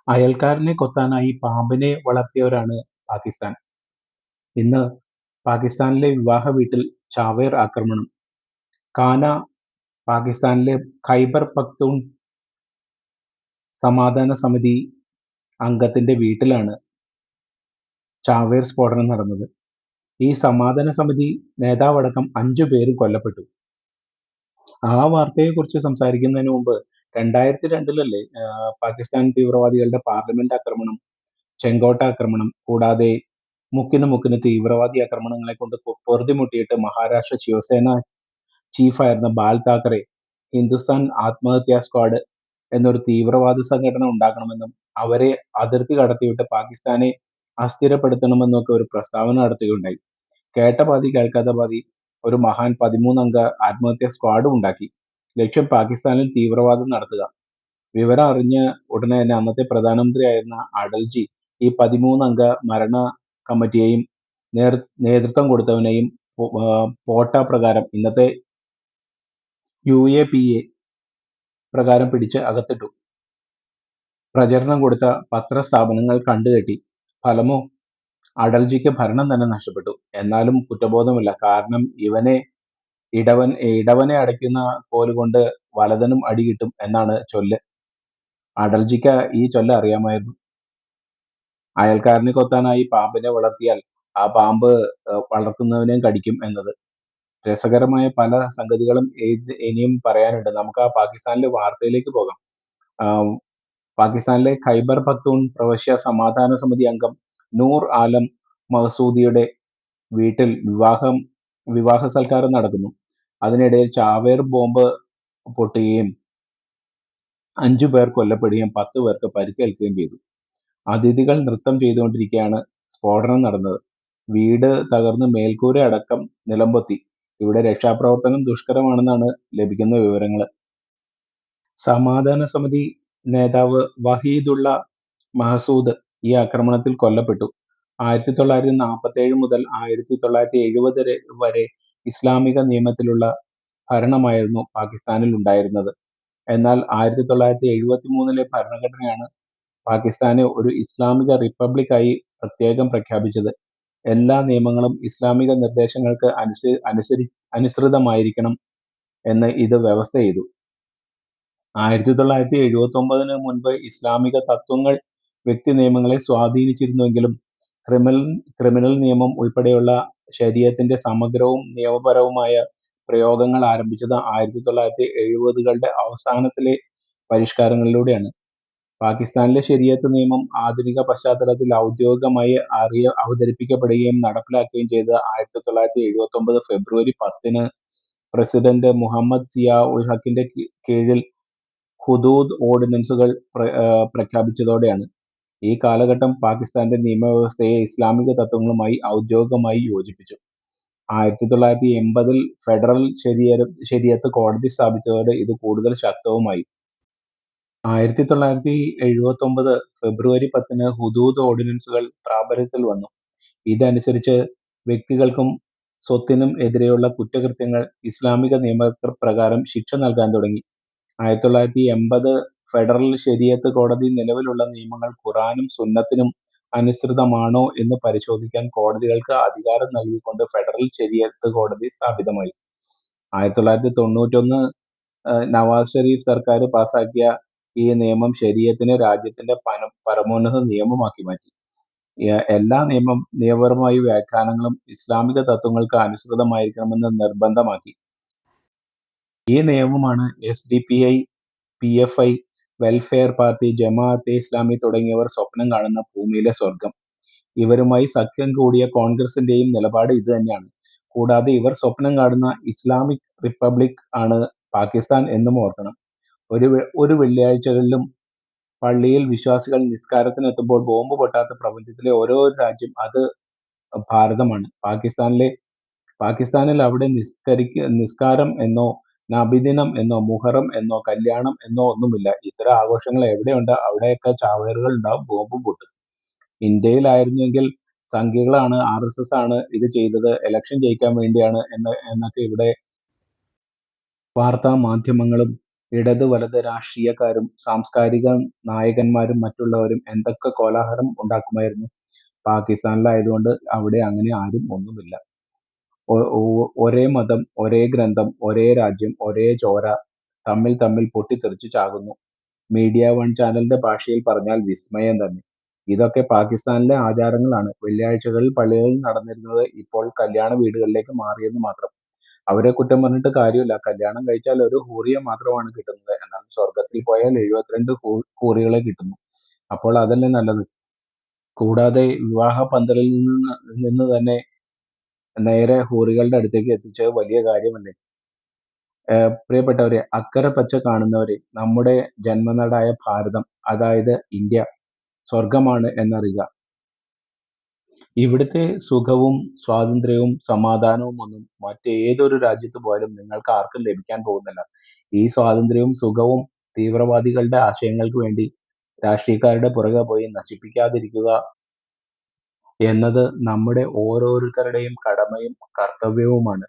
അയൽക്കാരനെ കൊത്താനായി പാമ്പിനെ വളർത്തിയവരാണ് പാകിസ്ഥാൻ. ഇന്ന് പാകിസ്ഥാനിലെ വിവാഹ വീട്ടിൽ ചാവേർ ആക്രമണം. കാന പാകിസ്ഥാനിലെ ഖൈബർ പഖ്തൂൺ സമാധാന സമിതി അംഗത്തിന്റെ വീട്ടിലാണ് ചാവേർ സ്ഫോടനം നടന്നത്. ഈ സമാധാന സമിതി നേതാവടക്കം 5 പേരും കൊല്ലപ്പെട്ടു. ആ വാർത്തയെക്കുറിച്ച് സംസാരിക്കുന്നതിന് മുമ്പ് 2002-ലല്ലേ പാകിസ്ഥാൻ തീവ്രവാദികളുടെ പാർലമെന്റ് ആക്രമണം, ചെങ്കോട്ട ആക്രമണം, കൂടാതെ മുക്കിന് മുക്കിന് തീവ്രവാദി ആക്രമണങ്ങളെ കൊണ്ട് പൊറുതിമുട്ടിയിട്ട് മഹാരാഷ്ട്ര ശിവസേന ചീഫായിരുന്ന ബാൽ താക്കറെ ഹിന്ദുസ്ഥാൻ ആത്മഹത്യാ സ്ക്വാഡ് എന്നൊരു തീവ്രവാദ സംഘടന ഉണ്ടാക്കണമെന്നും അവരെ അതിർത്തി കടത്തിവിട്ട് പാകിസ്ഥാനെ അസ്ഥിരപ്പെടുത്തണമെന്നും ഒക്കെ ഒരു പ്രസ്താവന നടത്തുകയുണ്ടായി. കേട്ട പാതി കേൾക്കാത്ത പാതി ഒരു മഹാൻ 13 അംഗ ആത്മഹത്യാ സ്ക്വാഡും ഉണ്ടാക്കി. ലക്ഷ്യം പാകിസ്ഥാനിൽ തീവ്രവാദം നടത്തുക. വിവരം അറിഞ്ഞ ഉടനെ തന്നെ അന്നത്തെ പ്രധാനമന്ത്രിയായിരുന്ന അടൽജി ഈ 13 അംഗ മരണ കമ്മിറ്റിയെയും നേതൃത്വം കൊടുത്തവനെയും പോട്ട പ്രകാരം, ഇന്നത്തെ UAPA പ്രകാരം പിടിച്ച് അകത്തിട്ടു. പ്രചരണം കൊടുത്ത പത്രസ്ഥാപനങ്ങൾ കണ്ടുകെട്ടി. ഫലമോ അടൽജിക്ക് ഭരണം തന്നെ നഷ്ടപ്പെട്ടു. എന്നാലും കുറ്റബോധമില്ല. കാരണം ഇടവനെ അടയ്ക്കുന്ന കോലുകൊണ്ട് വലതനും അടി കിട്ടും എന്നാണ് ചൊല്ല്. അടൽജിക്ക് ഈ ചൊല്ല് അറിയാമായിരുന്നു. അയൽക്കാരനെ കൊത്താനായി പാമ്പിനെ വളർത്തിയാൽ ആ പാമ്പ് വളർത്തുന്നവനെയും കടിക്കും എന്നത്. രസകരമായ പല സംഗതികളും ഇനിയും പറയാനുണ്ട്. നമുക്ക് ആ പാകിസ്ഥാനിലെ വാർത്തയിലേക്ക് പോകാം. പാകിസ്ഥാനിലെ ഖൈബർ പഖ്തൂൺ പ്രവിശ്യ സമാധാന സമിതി അംഗം നൂർ ആലം മഹസൂദിയുടെ വീട്ടിൽ വിവാഹ സൽക്കാരം നടക്കുന്നു. അതിനിടയിൽ ചാവേർ ബോംബ് പൊട്ടുകയും 5 പേർ കൊല്ലപ്പെടുകയും 10 പേർക്ക് പരിക്കേൽക്കുകയും ചെയ്തു. അതിഥികൾ നൃത്തം ചെയ്തുകൊണ്ടിരിക്കെയാണ് സ്ഫോടനം നടന്നത്. വീട് തകർന്ന് മേൽക്കൂര അടക്കം നിലംപൊത്തി. ഇവിടെ രക്ഷാപ്രവർത്തനം ദുഷ്കരമാണെന്നാണ് ലഭിക്കുന്ന വിവരങ്ങൾ. സമാധാന സമിതി നേതാവ് വഹീദുള്ള മഹസൂദ് ഈ ആക്രമണത്തിൽ കൊല്ലപ്പെട്ടു. 1947 മുതൽ 1970 വരെ ഇസ്ലാമിക നിയമത്തിലുള്ള ഭരണമായിരുന്നു പാകിസ്ഥാനിൽ ഉണ്ടായിരുന്നത്. എന്നാൽ 1973-ലെ ഭരണഘടനയാണ് പാകിസ്ഥാനെ ഒരു ഇസ്ലാമിക റിപ്പബ്ലിക്കായി പ്രത്യേകം പ്രഖ്യാപിച്ചത്. എല്ലാ നിയമങ്ങളും ഇസ്ലാമിക നിർദ്ദേശങ്ങൾക്ക് അനുസൃതമായിരിക്കണം എന്ന് ഇത് വ്യവസ്ഥ ചെയ്തു. 1979-ന് മുൻപ് ഇസ്ലാമിക തത്വങ്ങൾ വ്യക്തി നിയമങ്ങളെ സ്വാധീനിച്ചിരുന്നുവെങ്കിലും ക്രിമിനൽ നിയമം ഉൾപ്പെടെയുള്ള ശരീഅത്തിന്റെ സമഗ്രവും നിയമപരവുമായ പ്രയോഗങ്ങൾ ആരംഭിച്ചത് 1970-കളുടെ അവസാനത്തിലെ പരിഷ്കാരങ്ങളിലൂടെയാണ്. പാകിസ്ഥാനിലെ ശരീഅത്ത് നിയമം ആധുനിക പശ്ചാത്തലത്തിൽ ഔദ്യോഗികമായി അവതരിപ്പിക്കപ്പെടുകയും നടപ്പിലാക്കുകയും ചെയ്തത് 1979 ഫെബ്രുവരി 10-ന് പ്രസിഡന്റ് മുഹമ്മദ് സിയാ ഉൽ ഹക്കിന്റെ കീഴിൽ ഹുദൂദ് ഓർഡിനൻസുകൾ പ്രഖ്യാപിച്ചതോടെയാണ്. ഈ കാലഘട്ടം പാകിസ്ഥാന്റെ നിയമവ്യവസ്ഥയെ ഇസ്ലാമിക തത്വങ്ങളുമായി ഔദ്യോഗികമായി യോജിപ്പിച്ചു. 1980-ൽ ഫെഡറൽ ശരീഅത്ത് കോടതി സ്ഥാപിച്ചതോടെ ഇത് കൂടുതൽ ശക്തവുമായി. 1979 ഫെബ്രുവരി 10-ന് ഹുദൂദ് ഓർഡിനൻസുകൾ പ്രാബല്യത്തിൽ വന്നു. ഇതനുസരിച്ച് വ്യക്തികൾക്കും സ്വത്തിനും എതിരെയുള്ള കുറ്റകൃത്യങ്ങൾ ഇസ്ലാമിക നിയമപ്രകാരം ശിക്ഷ നൽകാൻ തുടങ്ങി. 1980 ഫെഡറൽ ശരീഅത്ത് കോടതി നിലവിലുള്ള നിയമങ്ങൾ ഖുർആനും സുന്നത്തിനും അനുസൃതമാണോ എന്ന് പരിശോധിക്കാൻ കോടതികൾക്ക് അധികാരം നൽകിക്കൊണ്ട് ഫെഡറൽ ശരീഅത്ത് കോടതി സ്ഥാപിതമായി. 1991 നവാസ് ഷെരീഫ് സർക്കാർ പാസാക്കിയ ഈ നിയമം ശരീഅത്തിനെ രാജ്യത്തിന്റെ പരമോന്നത നിയമമാക്കി മാറ്റി. എല്ലാ നിയമപരമായ വ്യാഖ്യാനങ്ങളും ഇസ്ലാമിക തത്വങ്ങൾക്ക് അനുസൃതമായിരിക്കണമെന്ന് നിർബന്ധമാക്കി. ഈ നിയമമാണ് SDPI, PFI, welfare party, Jamaate Islami തുടങ്ങിയവർ സ്വപ്നം കാണുന്ന ഭൂമിയിലെ സ്വർഗം. ഇവരുമായി സഖ്യം കൂടിയ കോൺഗ്രസിന്റെയും നിലപാട് ഇത് തന്നെയാണ്. കൂടാതെ ഇവർ സ്വപ്നം കാണുന്ന ഇസ്ലാമിക് റിപ്പബ്ലിക് ആണ് പാകിസ്ഥാൻ എന്നും ഓർക്കണം. ഒരു വെള്ളിയാഴ്ചകളിലും പള്ളിയിൽ വിശ്വാസികൾ നിസ്കാരത്തിനെത്തുമ്പോൾ ബോംബ് പൊട്ടാത്ത പ്രപഞ്ചത്തിലെ ഓരോ രാജ്യം അത് ഭാരതമാണ്. പാകിസ്ഥാനിൽ അവിടെ നിസ്കാരം എന്നോ നബിദിനം എന്നോ മുഹറം എന്നോ കല്യാണം എന്നോ ഒന്നുമില്ല. ഇത്തരം ആഘോഷങ്ങൾ എവിടെയുണ്ട് അവിടെയൊക്കെ ചാവേറുകൾ ഉണ്ടാവും, ബോംബും പൊട്ടും. ഇന്ത്യയിലായിരുന്നെങ്കിൽ സംഘികളാണ്, RSS ആണ് ഇത് ചെയ്തത്, ഇലക്ഷൻ ജയിക്കാൻ വേണ്ടിയാണ് എന്നൊക്കെ ഇവിടെ വാർത്താ മാധ്യമങ്ങളും ഇടത് വലത് രാഷ്ട്രീയക്കാരും സാംസ്കാരിക നായകന്മാരും മറ്റുള്ളവരും എന്തൊക്കെ കോലാഹലം ഉണ്ടാക്കുമായിരുന്നു. പാകിസ്ഥാനിലായതുകൊണ്ട് അവിടെ അങ്ങനെ ആരും ഒന്നുമില്ല. ഒരേ മതം, ഒരേ ഗ്രന്ഥം, ഒരേ രാജ്യം, ഒരേ ചോര തമ്മിൽ തമ്മിൽ പൊട്ടിത്തെറിച്ച് ചാകുന്നു. മീഡിയ വൺ ചാനലിന്റെ ഭാഷയിൽ പറഞ്ഞാൽ വിസ്മയം തന്നെ. ഇതൊക്കെ പാകിസ്ഥാനിലെ ആചാരങ്ങളാണ്. വെള്ളിയാഴ്ചകളിൽ പള്ളികളിൽ നടന്നിരുന്നത് ഇപ്പോൾ കല്യാണ വീടുകളിലേക്ക് മാറിയെന്ന് മാത്രം. അവരെ കുറ്റം പറഞ്ഞിട്ട് കാര്യമില്ല. കല്യാണം കഴിച്ചാൽ ഒരു ഹൂറിയെ മാത്രമാണ് കിട്ടുന്നത്. എന്നാൽ സ്വർഗത്തിൽ പോയാൽ 72 ഹൂറികളെ കിട്ടുന്നു. അപ്പോൾ അതല്ലേ നല്ലത്. കൂടാതെ വിവാഹ പന്തലിൽ നിന്ന് തന്നെ നേരെ ഹൂറികളുടെ അടുത്തേക്ക് എത്തിച്ചത് വലിയ കാര്യമല്ലേ. പ്രിയപ്പെട്ടവരെ, അക്കരെ പച്ച കാണുന്നവരെ, നമ്മുടെ ജന്മനാടായ ഭാരതം, അതായത് ഇന്ത്യ സ്വർഗമാണ് എന്നറിയുക. ഇവിടുത്തെ സുഖവും സ്വാതന്ത്ര്യവും സമാധാനവും ഒന്നും മറ്റേതൊരു രാജ്യത്ത് പോയാലും നിങ്ങൾക്ക് ആർക്കും ലഭിക്കാൻ പോകുന്നില്ല. ഈ സ്വാതന്ത്ര്യവും സുഖവും തീവ്രവാദികളുടെ ആശയങ്ങൾക്ക് വേണ്ടി രാഷ്ട്രീയക്കാരുടെ പുറകെ പോയി നശിപ്പിക്കാതിരിക്കുക എന്നത് നമ്മുടെ ഓരോരുത്തരുടെയും കടമയും കർത്തവ്യവുമാണ്.